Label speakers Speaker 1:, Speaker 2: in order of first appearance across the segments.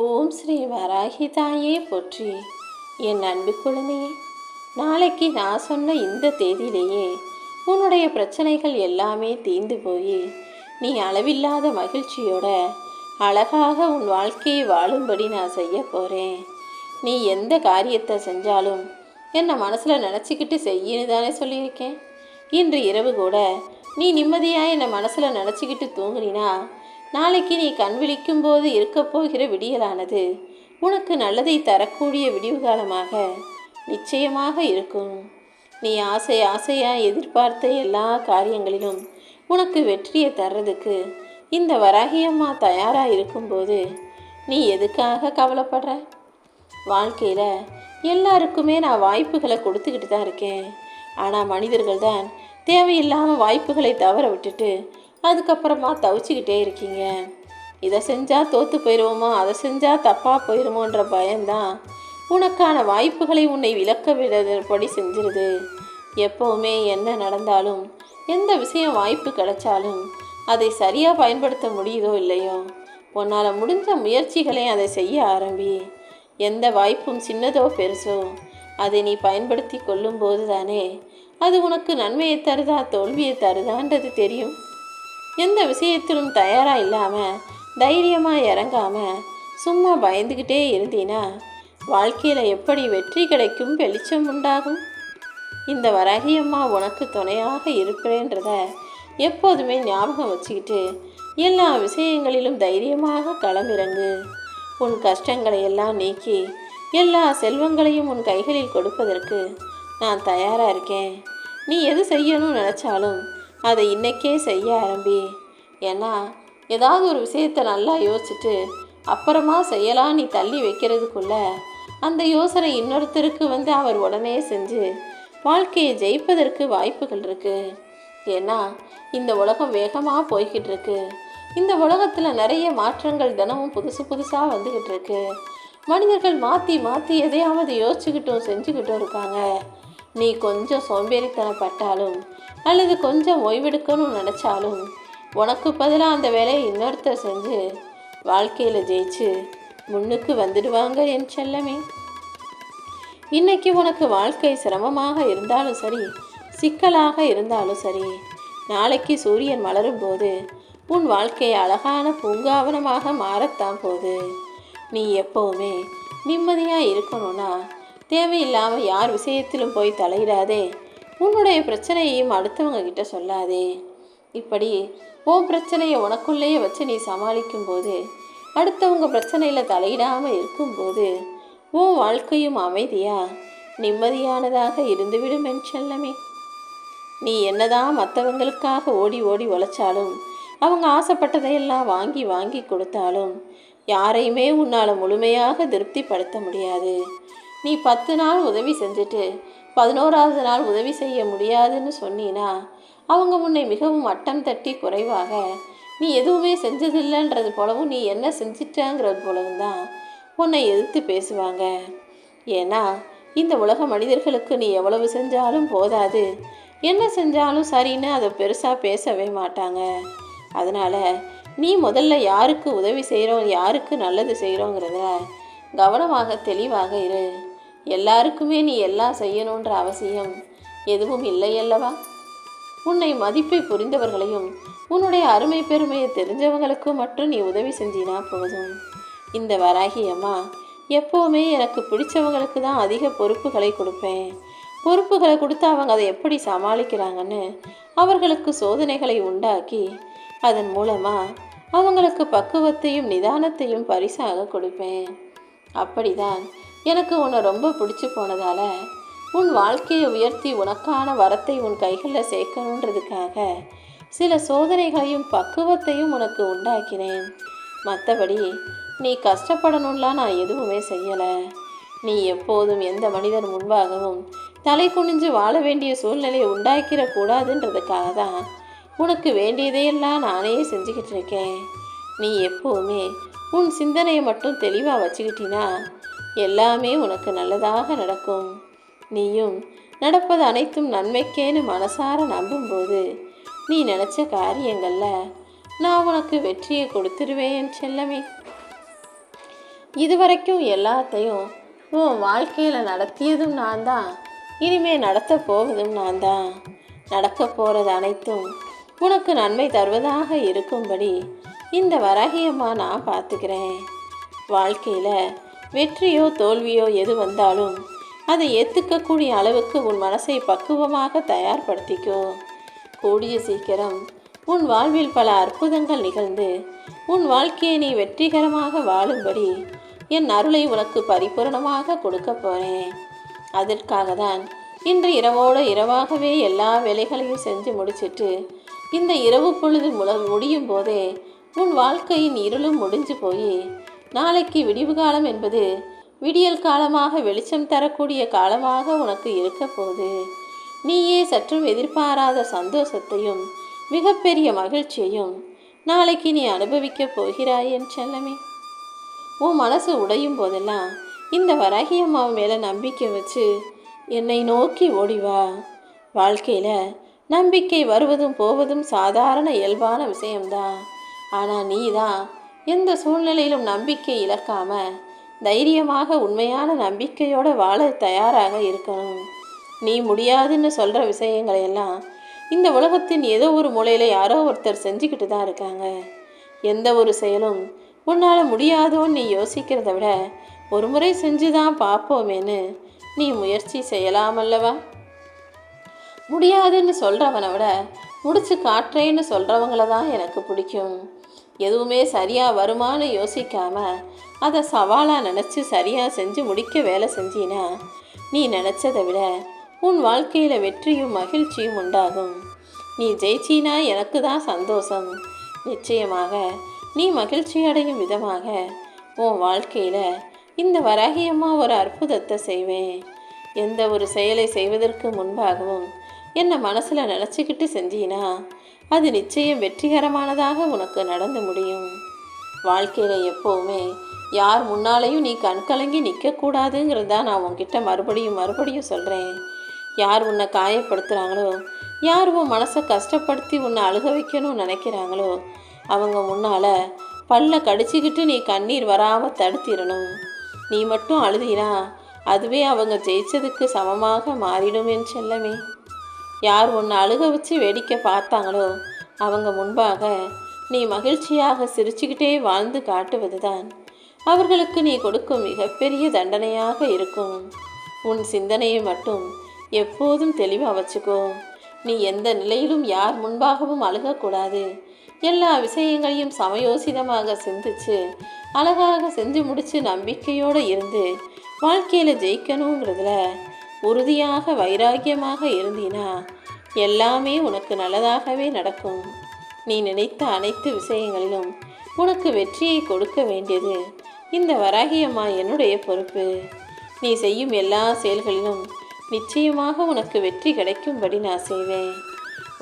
Speaker 1: ஓம் ஸ்ரீ வராகி தாயே போற்றி. என் அன்பு குழந்தையே, நாளைக்கு நான் சொன்ன இந்த தேதியிலேயே உன்னுடைய பிரச்சனைகள் எல்லாமே தீர்ந்து போய் நீ அளவில்லாத மகிழ்ச்சியோட அழகாக உன் வாழ்க்கையை வாழும்படி நான் செய்ய போகிறேன். நீ எந்த காரியத்தை செஞ்சாலும் என்னை மனசில் நினச்சிக்கிட்டு செய்யன்னு தானே சொல்லியிருக்கேன். இன்று இரவு கூட நீ நிம்மதியாக என்னை மனசில் நினச்சிக்கிட்டு தூங்குனினா நாளைக்கு நீ கண் விழிக்கும் போது இருக்கப் போகிற விடியலானது உனக்கு நல்லதை தரக்கூடிய விடிவு காலமாக நிச்சயமாக இருக்கும். நீ ஆசையாக எதிர்பார்த்த எல்லா காரியங்களிலும் உனக்கு வெற்றியை தர்றதுக்கு இந்த வராகியம்மா தயாராக இருக்கும்போது நீ எதுக்காக கவலைப்படுற? வாழ்க்கையில் எல்லாருக்குமே நான் வாய்ப்புகளை கொடுத்துக்கிட்டு தான் இருக்கேன். ஆனால் மனிதர்கள் தான் தேவையில்லாமல் வாய்ப்புகளை தவற விட்டுட்டு அதுக்கப்புறமா தவிச்சிக்கிட்டே இருக்கீங்க. இதை செஞ்சால் தோற்று போயிடுவோமோ, அதை செஞ்சால் தப்பாக போயிடுமோன்ற பயம்தான் உனக்கான வாய்ப்புகளை உன்னை விலக்க விடுறபடி செஞ்சிருது. எப்போவுமே என்ன நடந்தாலும், எந்த விஷயம் வாய்ப்பு கிடைச்சாலும் அதை சரியாக பயன்படுத்த முடியுதோ இல்லையோ, உன்னால் முடிஞ்ச முயற்சிகளை அதை செய்ய ஆரம்பி. எந்த வாய்ப்பும் சின்னதோ பெருசோ அதை நீ பயன்படுத்தி கொள்ளும்போது தானே அது உனக்கு நன்மையை தருதா தோல்வியை தருதான்றது தெரியும். எந்த விஷயத்திலும் தயாராக இல்லாமல் தைரியமாக இறங்காமல் சும்மா பயந்துக்கிட்டே இருந்தீன்னா வாழ்க்கையில் எப்படி வெற்றி கிடைக்கும், வெளிச்சம் உண்டாகும்? இந்த வராகியம்மா உனக்கு துணையாக இருப்பேன்றத எப்போதுமே ஞாபகம் வச்சுக்கிட்டு எல்லா விஷயங்களிலும் தைரியமாக களமிறங்கு. உன் கஷ்டங்களை எல்லாம் நீக்கி எல்லா செல்வங்களையும் உன் கைகளில் கொடுப்பதற்கு நான் தயாராக இருக்கேன். நீ எது செய்யணும்னு நினச்சாலும் அதை இன்றைக்கே செய்ய ஆரம்பி. ஏன்னா ஏதாவது ஒரு விஷயத்தை நல்லா யோசிச்சுட்டு அப்புறமா செய்யலாம் நீ தள்ளி வைக்கிறதுக்குள்ள அந்த யோசனை இன்னொருத்தருக்கு அவர் உடனே செஞ்சு வாழ்க்கையை ஜெயிப்பதற்கு வாய்ப்புகள் இருக்குது. ஏன்னா இந்த உலகம் வேகமாக போய்கிட்டு இருக்கு. இந்த உலகத்தில் நிறைய மாற்றங்கள் தினமும் புதுசாக வந்துக்கிட்டு இருக்கு. மனிதர்கள் மாற்றி எதையாவது யோசிச்சுக்கிட்டும் செஞ்சுக்கிட்டும் இருக்காங்க. நீ கொஞ்சம் சோம்பேறித்தனப்பட்டாலும் அல்லது கொஞ்சம் ஓய்வெடுக்கணும்னு நினச்சாலும் உனக்கு பதிலாக அந்த வேலையை இன்னொருத்தர் செஞ்சு வாழ்க்கையில் ஜெயிச்சு முன்னுக்கு வந்துடுவாங்க என் செல்லமே. இன்னைக்கு உனக்கு வாழ்க்கை சிரமமாக இருந்தாலும் சரி, சிக்கலாக இருந்தாலும் சரி, நாளைக்கு சூரியன் மலரும் போது உன் வாழ்க்கை அழகான பூங்காவனமாக மாறத்தான் போகுது. நீ எப்போவுமே நிம்மதியாக இருக்கணும்னா தேவையில்லாமல் யார் விஷயத்திலும் போய் தலையிடாதே. உன்னுடைய பிரச்சனையையும் அடுத்தவங்க கிட்ட சொல்லாதே. இப்படி உன் பிரச்சனையை உனக்குள்ளேயே வச்சு நீ சமாளிக்கும் போது, அடுத்தவங்க பிரச்சனையில் தலையிடாமல் இருக்கும்போது உன் வாழ்க்கையும் அமைதியாக நிம்மதியானதாக இருந்துவிடும் என் செல்லமே. நீ என்னதான் மற்றவங்களுக்காக ஓடி உழைச்சாலும், அவங்க ஆசைப்பட்டதையெல்லாம் வாங்கி கொடுத்தாலும் யாரையுமே உன்னால் முழுமையாக திருப்திப்படுத்த முடியாது. நீ 10 நாள் உதவி செஞ்சுட்டு 11ஆவது நாள் உதவி செய்ய முடியாதுன்னு சொன்னீன்னா அவங்க உன்னை மிகவும் மட்டம் தட்டி குறைவாக, நீ எதுவுமே செஞ்சதில்லைன்றது போலவும் நீ என்ன செஞ்சிட்டங்கிறது போலவும் தான் உன்னை எதிர்த்து பேசுவாங்க. ஏன்னா இந்த உலக மனிதர்களுக்கு நீ எவ்வளவு செஞ்சாலும் போதாது, என்ன செஞ்சாலும் சரின்னு அதை பெருசாக பேசவே மாட்டாங்க. அதனால் நீ முதல்ல யாருக்கு உதவி செய்கிறோம், யாருக்கு நல்லது செய்கிறோங்கிறத கவனமாக தெளிவாக இரு. எல்லாருக்குமே நீ எல்லாம் செய்யணுன்ற அவசியம் எதுவும் இல்லையல்லவா? உன்னை மதிப்பை புரிந்தவர்களையும் உன்னுடைய அருமை பெருமையை தெரிஞ்சவங்களுக்கும் மட்டும் நீ உதவி செஞ்சினா போதும். இந்த வராகி அம்மா எப்போவுமே எனக்கு பிடிச்சவங்களுக்கு தான் அதிக பொறுப்புகளை கொடுப்பேன். பொறுப்புகளை கொடுத்து அவங்க அதை எப்படி சமாளிக்கிறாங்கன்னு அவர்களுக்கு சோதனைகளை உண்டாக்கி அதன் மூலமாக அவங்களுக்கு பக்குவத்தையும் நிதானத்தையும் பரிசாக கொடுப்பேன். அப்படிதான் எனக்கு உன்னை ரொம்ப பிடிச்சி போனதால் உன் வாழ்க்கையை உயர்த்தி உனக்கான வரத்தை உன் கைகளில் சேர்க்கணுன்றதுக்காக சில சோதனைகளையும் பக்குவத்தையும் உனக்கு உண்டாக்கினேன். மற்றபடி நீ கஷ்டப்படணும்லாம் நான் எதுவுமே செய்யலை. நீ எப்போதும் எந்த மனிதர் முன்பாகவும் தலை குனிஞ்சு வாழ வேண்டிய சூழ்நிலையை உண்டாக்கிடக்கூடாதுன்றதுக்காக தான் உனக்கு வேண்டியதையெல்லாம் நானே செஞ்சுக்கிட்டு இருக்கேன். நீ எப்போவுமே உன் சிந்தனையை மட்டும் தெளிவாக வச்சுக்கிட்டினா எல்லாமே உனக்கு நல்லதாக நடக்கும். நீயும் நடப்பது அனைத்தும் நன்மைக்கேன்னு மனசார நம்பும்போது நீ நினச்ச காரியங்களில் நான் உனக்கு வெற்றியை கொடுத்துருவேன் செல்லமே. இதுவரைக்கும் எல்லாத்தையும் உன் வாழ்க்கையில் நடத்தியதும் நான் தான், இனிமே நடத்த போவதும் நான் தான். நடக்க போகிறது அனைத்தும் உனக்கு நன்மை தருவதாக இருக்கும்படி இந்த வராகியம்மா நான் பார்த்துக்கிறேன். வாழ்க்கையில் வெற்றியோ தோல்வியோ எது வந்தாலும் அதை ஏற்றுக்கக்கூடிய அளவுக்கு உன் மனசை பக்குவமாக தயார்படுத்திக்கோ. கூடிய சீக்கிரம் உன் வாழ்வில் பல அற்புதங்கள் நிகழ்ந்து உன் வாழ்க்கையை நீ வெற்றிகரமாக வாழும்படி என் அருளை உனக்கு பரிபூரணமாக கொடுக்க போகிறேன். அதற்காக தான் இன்று இரவோடு இரவாகவே எல்லா வேலைகளையும் செஞ்சு முடிச்சிட்டு இந்த இரவு பொழுது முடியும் போதே உன் வாழ்க்கையின் இருளும் முடிஞ்சு போய் நாளைக்கு விடிவு காலம் என்பது விடியல் காலமாக வெளிச்சம் தரக்கூடிய காலமாக உனக்கு இருக்க போகுது. நீயே சற்றும் எதிர்பாராத சந்தோஷத்தையும் மிகப்பெரிய மகிழ்ச்சியையும் நாளைக்கு நீ அனுபவிக்க போகிறாய் என் செல்லமே. உன் மனசு உடையும் போதெல்லாம் இந்த வராகியம்மா மேலே நம்பிக்கை வச்சு என்னை நோக்கி ஓடிவா. வாழ்க்கையில் நம்பிக்கை வருவதும் போவதும் சாதாரண இயல்பான விஷயம்தான். ஆனால் நீ தான் எந்த சூழ்நிலையிலும் நம்பிக்கை இழக்காம தைரியமாக உண்மையான நம்பிக்கையோடு வாழ தயாராக இருக்கணும். நீ முடியாதுன்னு சொல்கிற விஷயங்களையெல்லாம் இந்த உலகத்தின் ஏதோ ஒரு மூலையில் யாரோ ஒருத்தர் செஞ்சுக்கிட்டு தான் இருக்காங்க. எந்த ஒரு செயலும் உன்னால் முடியாதோன்னு நீ யோசிக்கிறத விட ஒரு முறை செஞ்சு தான் பார்ப்போமேன்னு நீ முயற்சி செய்யலாமல்லவா? முடியாதுன்னு சொல்கிறவனை விட முடிச்சு காட்டுறேன்னு சொல்கிறவங்கள தான் எனக்கு பிடிக்கும். எதுவுமே சரியாக வருமானு யோசிக்காமல் அதை சவாலாக நினச்சி சரியாக செஞ்சு முடிக்க வேலை செஞ்சினா நீ நினச்சதை விட உன் வாழ்க்கையில் வெற்றியும் மகிழ்ச்சியும் உண்டாகும். நீ ஜெயிச்சினா எனக்கு தான் சந்தோஷம். நிச்சயமாக நீ மகிழ்ச்சி அடையும் விதமாக உன் வாழ்க்கையில் இந்த வராகியம்மா ஒரு அற்புதத்தை செய்வேன். எந்த ஒரு செயலை செய்வதற்கு முன்பாகவும் என்னை மனசில் நினச்சிக்கிட்டு செஞ்சினா அது நிச்சயம் வெற்றிகரமானதாக உனக்கு நடந்து முடியும். வாழ்க்கையில் எப்போவுமே யார் முன்னாலேயும் நீ கண்கலங்கி நிற்கக்கூடாதுங்கிறது தான் நான் உன்கிட்ட மறுபடியும் சொல்கிறேன். யார் உன்னை காயப்படுத்துகிறாங்களோ, யார் உன் மனசை கஷ்டப்படுத்தி உன்னை அழுக வைக்கணும்னு நினைக்கிறாங்களோ அவங்க முன்னால் பல்ல கடிச்சிக்கிட்டு நீ கண்ணீர் வராமல் தடுத்திடணும். நீ மட்டும் அழுதினா அதுவே அவங்க ஜெயிச்சதுக்கு சமமாக மாறிடும் என் செல்லமே. யார் உன்னை அழுக வச்சு வேடிக்கை பார்த்தாங்களோ அவங்க முன்பாக நீ மகிழ்ச்சியாக சிரிச்சுக்கிட்டே வாழ்ந்து காட்டுவது தான் அவர்களுக்கு நீ கொடுக்கும் மிகப்பெரிய தண்டனையாக இருக்கும். உன் சிந்தனையை மட்டும் எப்போதும் தெளிவாக வச்சுக்கோ. நீ எந்த நிலையிலும் யார் முன்பாகவும் அழுகக்கூடாது. எல்லா விஷயங்களையும் சமயோசிதமாக சிந்திச்சு அழகாக செஞ்சு முடித்து நம்பிக்கையோடு இருந்து வாழ்க்கையில் ஜெயிக்கணுங்கிறதுல உறுதியாக வைராக்கியமாக இருந்தீனா எல்லாமே உனக்கு நல்லதாகவே நடக்கும். நீ நினைத்த அனைத்து விஷயங்களிலும் உனக்கு வெற்றியை கொடுக்க வேண்டியது இந்த வராகியம்மா என்னுடைய பொறுப்பு. நீ செய்யும் எல்லா செயல்களிலும் நிச்சயமாக உனக்கு வெற்றி கிடைக்கும்படி நான் செய்வேன்.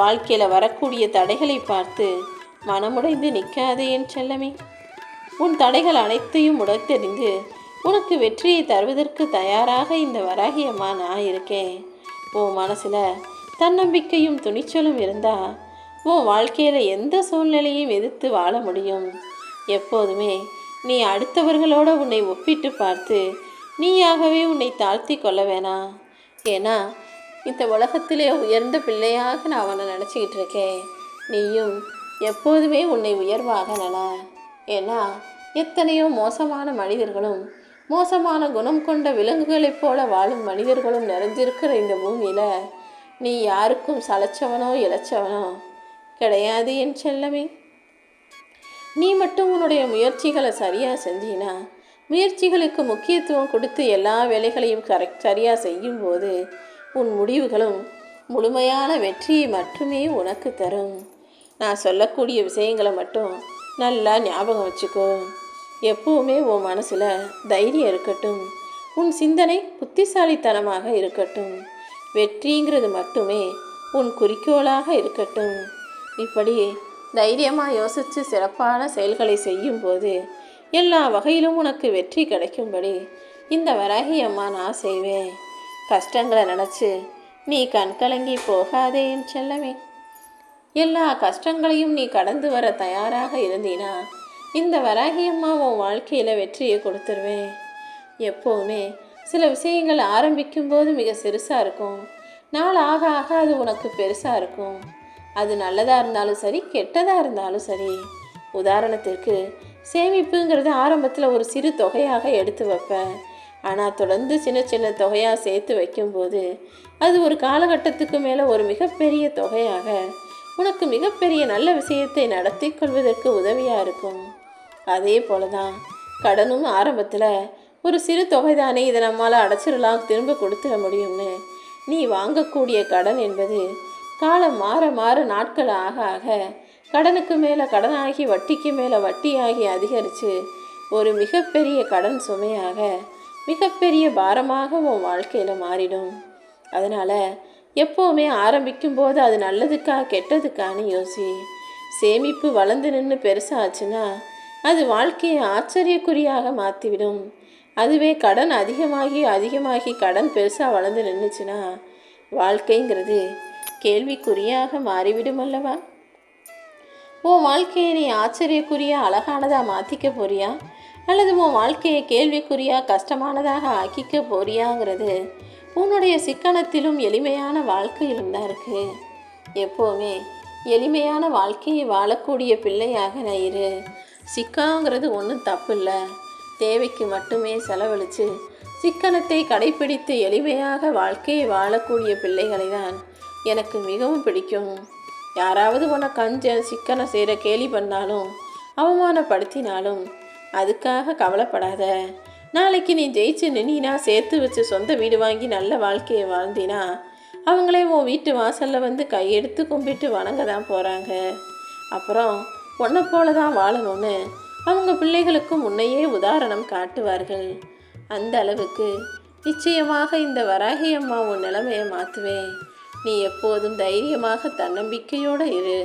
Speaker 1: வாழ்க்கையில் வரக்கூடிய தடைகளை பார்த்து மனமுடைந்து நிற்காதே என் செல்லமே. உன் தடைகள் அனைத்தையும் உடைத்தெறிந்து உனக்கு வெற்றியை தருவதற்கு தயாராக இந்த வராகியம்மா நான் இருக்கேன். உன் மனசில் தன்னம்பிக்கையும் துணிச்சலும் இருந்தால் உன் வாழ்க்கையில் எந்த சூழ்நிலையும் எதிர்த்து வாழ முடியும். எப்போதுமே நீ அடுத்தவர்களோடு உன்னை ஒப்பிட்டு பார்த்து நீயாகவே உன்னை தாழ்த்தி கொள்ள வேணாம். ஏன்னா இந்த உலகத்திலே உயர்ந்த பிள்ளையாக நான் அவனை நினச்சிக்கிட்டு இருக்கேன். நீயும் எப்போதுமே உன்னை உயர்வாக நட. ஏன்னா எத்தனையோ மோசமான மனிதர்களும் மோசமான குணம் கொண்ட விலங்குகளைப் போல வாழும் மனிதர்களும் நிறைஞ்சிருக்கிற இந்த பூமியில் நீ யாருக்கும் சளைச்சவனோ இளைச்சவனோ கிடையாது என் செல்லமே. நீ மட்டும் உன்னுடைய முயற்சிகளை சரியாக செஞ்சினா, முயற்சிகளுக்கு முக்கியத்துவம் கொடுத்து எல்லா வேலைகளையும் சரியாக செய்யும்போது உன் முடிவுகளும் முழுமையான வெற்றியை மட்டுமே உனக்கு தரும். நான் சொல்லக்கூடிய விஷயங்களை மட்டும் நல்லா ஞாபகம் வச்சுக்கோ. எப்பவுமே உன் மனசில் தைரியம் இருக்கட்டும். உன் சிந்தனை புத்திசாலித்தனமாக இருக்கட்டும். வெற்றிங்கிறது மட்டுமே உன் குறிக்கோளாக இருக்கட்டும். இப்படி தைரியமாக யோசித்து சிறப்பான செயல்களை செய்யும்போது எல்லா வகையிலும் உனக்கு வெற்றி கிடைக்கும்படி இந்த வராகியம்மா நான் செய்வேன். கஷ்டங்களை நினச்சி நீ கண்கலங்கி போகாதே என் செல்லமே. எல்லா கஷ்டங்களையும் நீ கடந்து வர தயாராக இருந்தீனா இந்த வராகி அம்மா உன் வாழ்க்கையில் வெற்றியை கொடுத்துருவேன். எப்போவுமே சில விஷயங்கள் ஆரம்பிக்கும் போது மிக சிறுசாக இருக்கும். நாள் ஆக ஆக அது உனக்கு பெருசாக இருக்கும். அது நல்லதாக இருந்தாலும் சரி, கெட்டதாக இருந்தாலும் சரி. உதாரணத்திற்கு சேமிப்புங்கிறது ஆரம்பத்தில் ஒரு சிறு தொகையாக எடுத்து வைப்பேன். ஆனால் தொடர்ந்து சின்ன சின்ன தொகையாக சேர்த்து வைக்கும்போது அது ஒரு காலகட்டத்துக்கு மேலே ஒரு மிகப்பெரிய தொகையாக உனக்கு மிகப்பெரிய நல்ல விஷயத்தை நடத்தி கொள்வதற்கு உதவியாக இருக்கும். அதே போல தான் கடனும் ஆரம்பத்தில் ஒரு சிறு தொகை தானே, இதை நம்மளால் அடைச்சிடலாம், திரும்ப கொடுத்துட முடியும்னு நீ வாங்கக்கூடிய கடன் என்பது காலம் மாற மாற நாட்கள் ஆக ஆக கடனுக்கு மேலே கடனாகி வட்டிக்கு மேலே வட்டியாகி அதிகரித்து ஒரு மிகப்பெரிய கடன் சுமையாக மிகப்பெரிய பாரமாக உன் வாழ்க்கையில் மாறிடும். அதனால் எப்போவுமே ஆரம்பிக்கும் போது அது நல்லதுக்கா கெட்டதுக்கான்னு யோசி. சேமிப்பு வளர்ந்து நின்று பெருசாச்சுன்னா அது வாழ்க்கையை ஆச்சரியக்குறியாக மாற்றிவிடும். அதுவே கடன் அதிகமாகி அதிகமாகி கடன் பெருசாக வளர்ந்து நின்றுச்சுன்னா வாழ்க்கைங்கிறது கேள்விக்குறியாக மாறிவிடும் அல்லவா? உன் வாழ்க்கையை நீ ஆச்சரியக்குறியா அழகானதாக மாற்றிக்க போறியா, அல்லது உன் வாழ்க்கையை கேள்விக்குறியாக கஷ்டமானதாக ஆக்கிக்க போறியாங்கிறது உன்னுடைய சிக்கனத்திலும் எளிமையான வாழ்க்கையிலும் தான் இருக்குது. எப்போவுமே எளிமையான வாழ்க்கையை வாழக்கூடிய பிள்ளையாக நான் இரு. சிக்கனங்கிறது ஒன்றும் தப்பு இல்லை. தேவைக்கு மட்டுமே செலவழித்து சிக்கனத்தை கடைப்பிடித்து எளிமையாக வாழ்க்கையை வாழக்கூடிய பிள்ளைகளை தான் எனக்கு மிகவும் பிடிக்கும். யாராவது உன்னை சிக்கனம் செய்கிற கேலி பண்ணாலும் அவமானப்படுத்தினாலும் அதுக்காக கவலைப்படாத. நாளைக்கு நீ ஜெயிச்சு நின்னா, சேர்த்து வச்சு சொந்த வீடு வாங்கி நல்ல வாழ்க்கையை வாழ்ந்தினா அவங்களே உன் வீட்டு வாசலில் வந்து கையெடுத்து கும்பிட்டு வணங்க தான் போகிறாங்க. அப்புறம் உன்னை போல தான் வாழணும்னு அவங்க பிள்ளைகளுக்கும் உன்னையே உதாரணம் காட்டுவார்கள். அந்த அளவுக்கு நிச்சயமாக இந்த வராகி அம்மா உன் நிலைமையை மாற்றுவேன். நீ எப்போதும் தைரியமாக தன்னம்பிக்கையோடு இரு.